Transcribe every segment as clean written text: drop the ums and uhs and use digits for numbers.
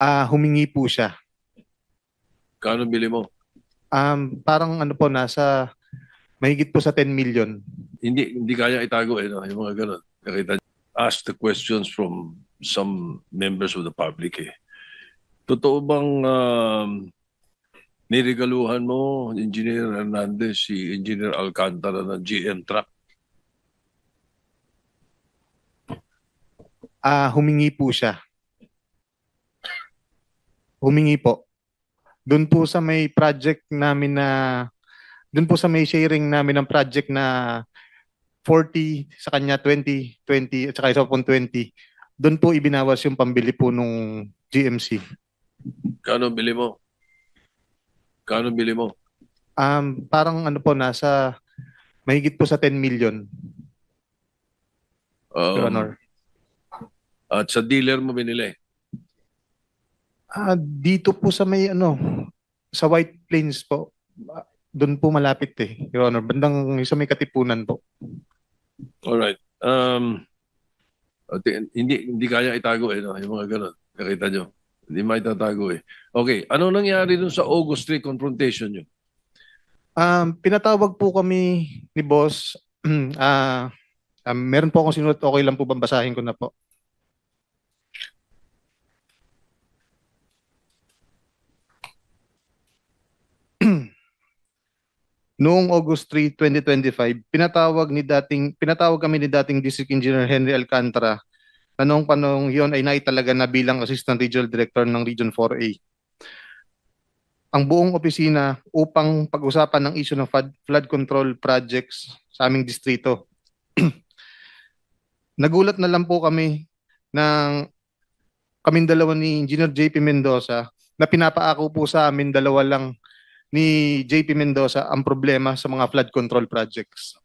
Humingi po siya. Kano bili mo? Parang ano po, nasa mahigit po sa 10 million. Hindi kaya itago no? Yung mga ganun. Nakita niyo? Ask the questions from some members of the public eh. Totoo bang niregaluhan mo, Engineer Hernandez, si Engineer Alcantara ng GM truck? Humingi po siya. Humingi po. Doon po sa may project namin na, doon po sa may sharing namin ng project na 40 sa kanya, 20, 20 at saka isa pong 20. Doon po ibinawas yung pambili po nung GMC. Kano bili mo? Kano bili mo? Parang ano po, nasa mahigit po sa 10 million, Your Um, Honor. at sa dealer mo binili? Dito po sa may ano, sa White Plains po. Doon po malapit Your Honor. Bandang sa may Katipunan po. Alright. Hindi kaya itago no? Yung mga ganun. Nakita nyo? Hindi maitatago eh. Okay. Ano nangyari dun sa August 3 confrontation nyo? Pinatawag po kami ni boss. Meron po akong sinulat. Okay lang po bang basahin ko na po? Noong August 3, 2025, pinatawag kami ni dating District Engineer Henry Alcantara na noong panahong yon ay naitalaga na bilang Assistant Regional Director ng Region 4A. Ang buong opisina upang pag-usapan ng issue ng flood control projects sa aming distrito. Nagulat na lang po kami ng kaming dalawa ni Engineer JP Mendoza na pinapaako po sa amin dalawa lang ni JP Mendoza ang problema sa mga flood control projects.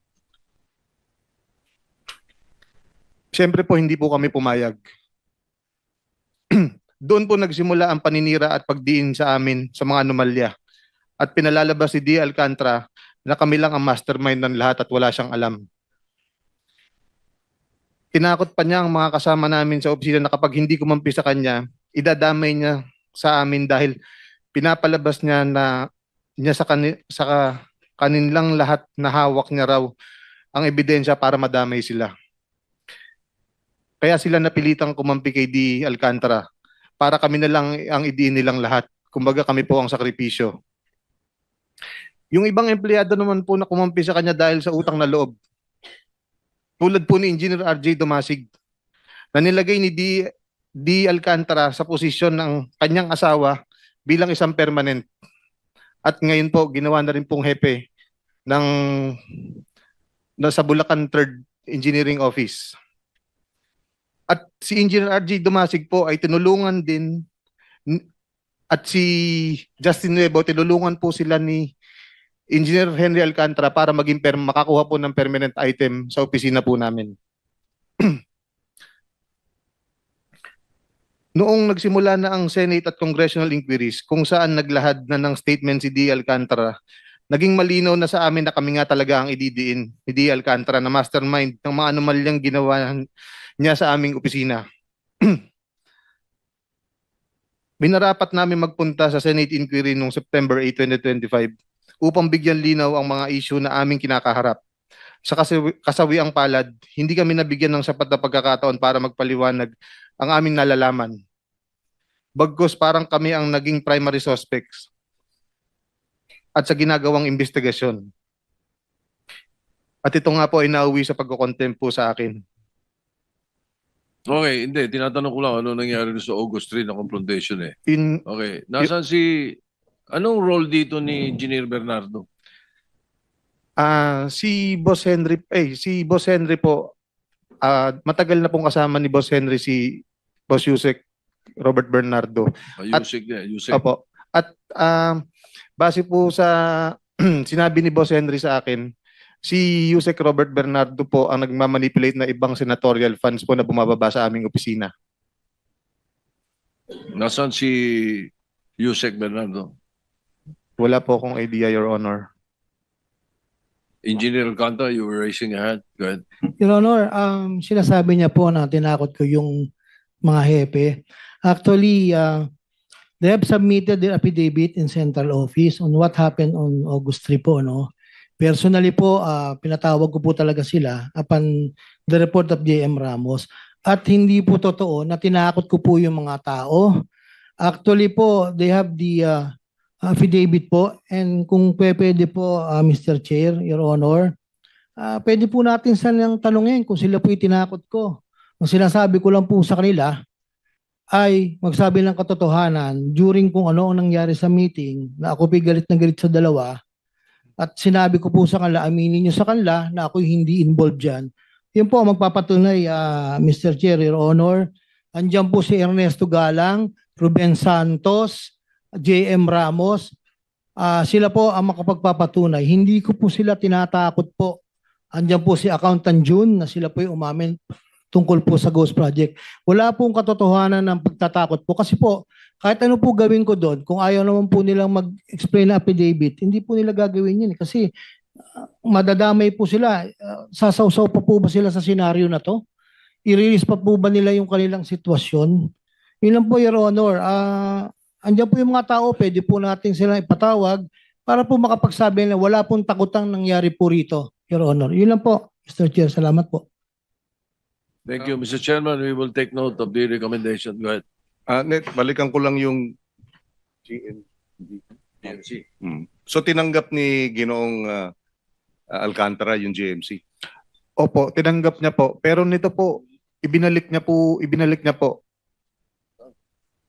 Siyempre po hindi po kami pumayag. Doon po nagsimula ang paninira at pagdiin sa amin sa mga anomalya. At pinalalabas si D. Alcantara na kami lang ang mastermind ng lahat at wala siyang alam. Tinakot pa niya ang mga kasama namin sa opisina na kapag hindi kumampi sa kanya, idadamay niya sa amin dahil pinapalabas niya na sa kanilang lahat na hawak niya raw ang ebidensya para madamay sila. Kaya sila napilitang kumampi kay D. Alcantara para kami na lang ang idiin nilang lahat. Kumbaga kami po ang sakripisyo. Yung ibang empleyado naman po na kumampi sa kanya dahil sa utang na loob. Tulad po ni Engineer RJ Dumasig na nilagay ni D. Alcantara sa posisyon ng kanyang asawa bilang isang permanent. At ngayon po, ginawa na rin pong hepe ng sa Bulacan 3rd Engineering Office. At si Engineer RJ Dumasig po ay tinulungan din at si Justin Nuevo, tinulungan po sila ni Engineer Henry Alcantara para makakuha po ng permanent item sa opisina po namin. Noong nagsimula na ang Senate at Congressional inquiries kung saan naglahad na ng statement si D. Alcantara, naging malinaw na sa amin na kami nga talaga ang ididiin ni D. Alcantara na mastermind ng mga anomalyang ginawa niya sa aming opisina. Minarapat namin magpunta sa Senate inquiry noong September 8, 2025 upang bigyan linaw ang mga issue na aming kinakaharap. Sa kasawiang palad, hindi kami nabigyan ng sapat na pagkakataon para magpaliwanag ang aming nalalaman. Bagkus parang kami ang naging primary suspects at sa ginagawang investigasyon. At ito nga po ay nauwi sa pagkukontempt po sa akin. Okay, hindi. Tinatanong ko lang ano nangyari sa August 3 na confrontation eh. In, Okay. Nasaan si... Anong role dito ni Engineer Bernardo? si Boss Henry po, matagal na pong kasama ni Boss Henry si Boss Yusek Robert Bernardo. Yusek niya. Yusek. Opo. At base po sa sinabi ni Boss Henry sa akin, si Yusek Robert Bernardo po ang nagmamanipulate na ibang senatorial funds po na bumababa sa aming opisina. Nasaan si Yusek Bernardo? Wala po akong idea, Your Honor. Engineer Alcantara, you were raising a hand. Go ahead. Your Honor, sinasabi niya po na tinakot ko yung mga hepe. Actually, they have submitted their affidavit in central office on what happened on August 3 po, no? Personally po, pinatawag ko po talaga sila upon the report of JM Ramos. At hindi po totoo na tinakot ko po yung mga tao. Actually po, they have the affidavit po, and kung pwede po, Mr. Chair, Your Honor, pwede po natin silang tanungin kung sila po itinakot ko. Ang sinasabi ko lang po sa kanila ay magsabi ng katotohanan during kung ano ang nangyari sa meeting na ako galit na galit sa dalawa, at sinabi ko po sa kanila, aminin nyo sa kanila na ako hindi involved dyan. Yun po ang magpapatunay, Mr. Chair, Your Honor. Andiyan po si Ernesto Galang, Ruben Santos, JM Ramos. Sila po ang makapagpapatunay. Hindi ko po sila tinatakot po. Andiyan po si Accountant June na sila po yung umamin tungkol po sa Ghost Project. Wala pong katotohanan ng pagtatakot po. Kasi po, kahit ano po gawin ko doon, kung ayaw naman po nilang mag-explain na affidavit, hindi po nila gagawin yun. Kasi madadamay po sila. Sasawsaw pa po ba sila sa senaryo na to? I-release pa po ba nila yung kanilang sitwasyon? Yun lang po, Your Honor. Andiyan po yung mga tao, pwede po natin silang ipatawag para po makapagsabi na wala pong takutang nangyari po rito, Your Honor. Yun lang po, Mr. Chair. Salamat po. Thank you, Mr. Chairman. We will take note of the recommendation. Go ahead. Net, balikan ko lang yung GMC. So tinanggap ni Ginoong Alcantara yung GMC. Opo, tinanggap niya po. Pero nito po, ibinalik niya po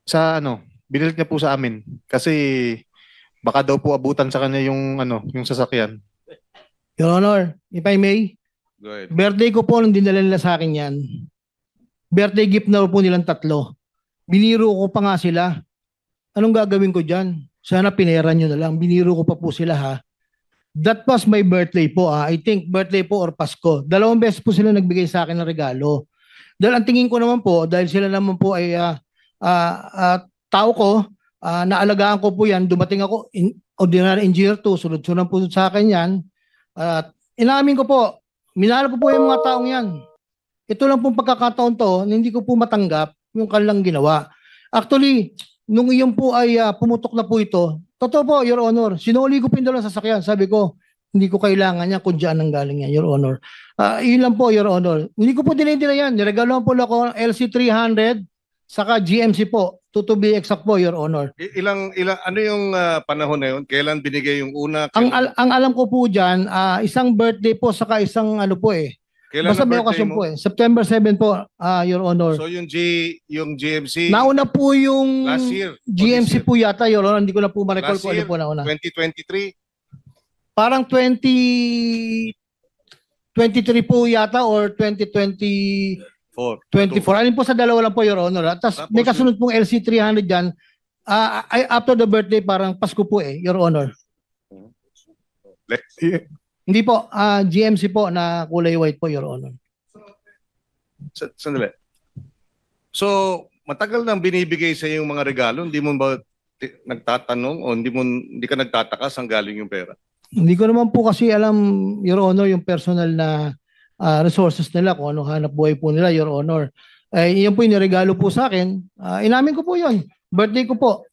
sa binalik niya po sa amin. Kasi baka daw po abutan sa kanya yung yung sasakyan. Your Honor, if I may, Go ahead. birthday ko po nung dinala nila sa akin yan. Birthday gift na po nilang 3. Biniro ko pa nga sila. Anong gagawin ko dyan? Sana pinera nyo na lang. Biniro ko pa po sila, ha. That was my birthday po. I think birthday po or Pasko. 2 beses po sila nagbigay sa akin ng regalo. Dahil ang tingin ko naman po, dahil sila naman po ay tao ko, naalagaan ko po yan. Dumating ako, ordinary engineer to, sunod-sunod po sa akin yan. At inamin ko po, minahal ko po yung mga taong yan. Ito lang pong pagkakataon to, hindi ko po matanggap yung kanilang ginawa. Actually, nung iyon po ay pumutok na po ito, totoo po, Your Honor, sinuli ko po yung dalawang sasakyan. Sabi ko, hindi ko kailangan yan kung diyan ang galing yan, Your Honor. Yun lang po, Your Honor. Hindi ko po dinidila yan. Niregaloan po ako ng LC300 saka GMC po. To be exact po, Your Honor. Ano yung panahon na yun? Kailan binigay yung una? Ang alam ko po dyan, isang birthday po saka isang Kailan basta ang may birthday okasyon mo? po September 7 po, Your Honor. So yung GMC Nauna po yung last year? GMC po yata, Your Honor. Hindi ko na po ma-recall Last kung ano year, po nauna. 2023? Parang 2023 po yata or 2024. 24. Alin po sa dalawa lang po, Your Honor. Tapos Tapos may kasunod pong LC300 dyan. After the birthday, parang Pasko po Your Honor. Hindi po, GMC po na kulay white po, Your Honor. Sandali. So, matagal nang binibigay sa yung mga regalo, hindi mo ba nagtatanong o hindi ka nagtataka saan galing yung pera? Hindi ko naman po kasi alam, Your Honor, yung personal na resources nila, kung anong hanap buhay po nila, Your Honor. Iyan po yung regalo po sa akin. Inamin ko po yun. Birthday ko po.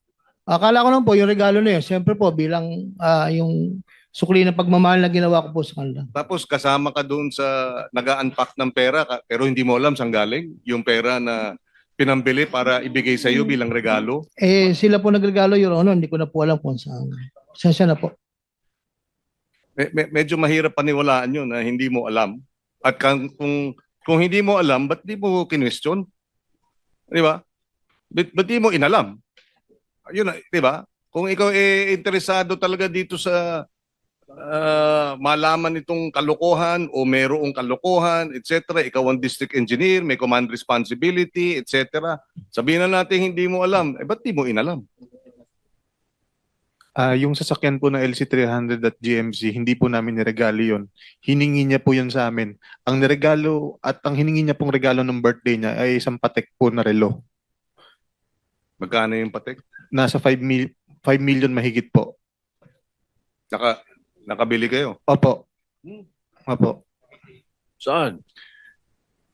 Akala ko naman po yung regalo na yun. Siyempre po, bilang yung sukli ng pagmamahal na ginawa ko po sa kanila. Tapos kasama ka doon sa nag-unpack ng pera pero hindi mo alam saan galing yung pera na pinambili para ibigay sa iyo bilang regalo. Sila po nagregalo, Your Honor. Hindi ko na po alam kung saan. Sensya na po. Medyo mahirap paniwalaan yun na hindi mo alam. At kung hindi mo alam, ba't di mo kinwestiyon? Di ba? Ba't di mo inalam? Yun, di ba? Kung ikaw interesado talaga dito sa malaman itong kalokohan o merong kalokohan, etc. Ikaw ang district engineer, may command responsibility, etc. Sabihin na natin hindi mo alam, ba't di mo inalam? Yung sasakyan po ng LC300 at GMC, hindi po namin niregalo yun. Hiningi niya po yun sa amin. Ang niregalo at ang hiningi niya pong regalo ng birthday niya ay isang Patek po na relo. Magkano yung Patek? Nasa 5 million mahigit po. Nakabili kayo? Opo. Opo. Saan?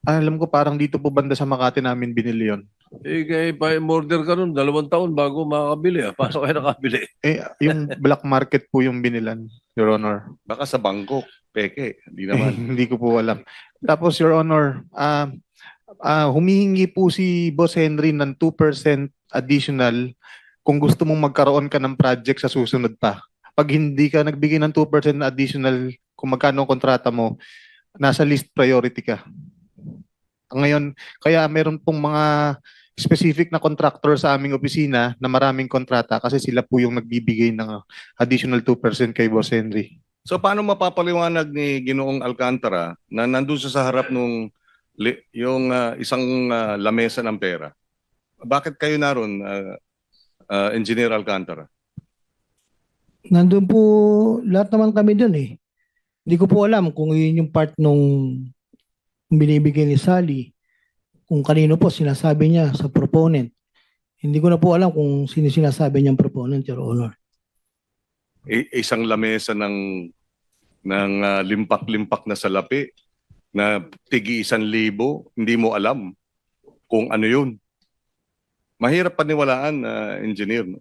Alam ko parang dito po banda sa Makati namin binili yun. kaya pa-order ka nun, 2 taon bago makakabili. Paano kayo nakabili? Yung black market po yung binilan, Your Honor. Baka sa Bangkok, peke, hindi Eh, naman. hindi ko po alam. Tapos, Your Honor, humihingi po si Boss Henry ng 2% additional kung gusto mong magkaroon ka ng project sa susunod pa. Pag hindi ka nagbigay ng 2% na additional kung magkano ang kontrata mo, nasa list priority ka. Ngayon, kaya meron pong mga specific na contractor sa aming opisina na maraming kontrata kasi sila po yung nagbibigay ng additional 2% kay Boss Henry. So paano mapapaliwanag ni Ginoong Alcantara na nandun sa harap nung yung isang lamesa ng pera? Bakit kayo naroon, Engineer Alcantara? Nandun po, lahat naman kami dun eh. Hindi ko po alam kung yun yung part nung binibigay ni Sally, kung kanino po sinasabi niya sa proponent. Hindi ko na po alam kung sino sinasabi niyang proponent, Your Honor. Isang lamesa ng limpak-limpak na salapi na tigi 1,000, hindi mo alam kung ano yun. Mahirap paniwalaan, engineer. No?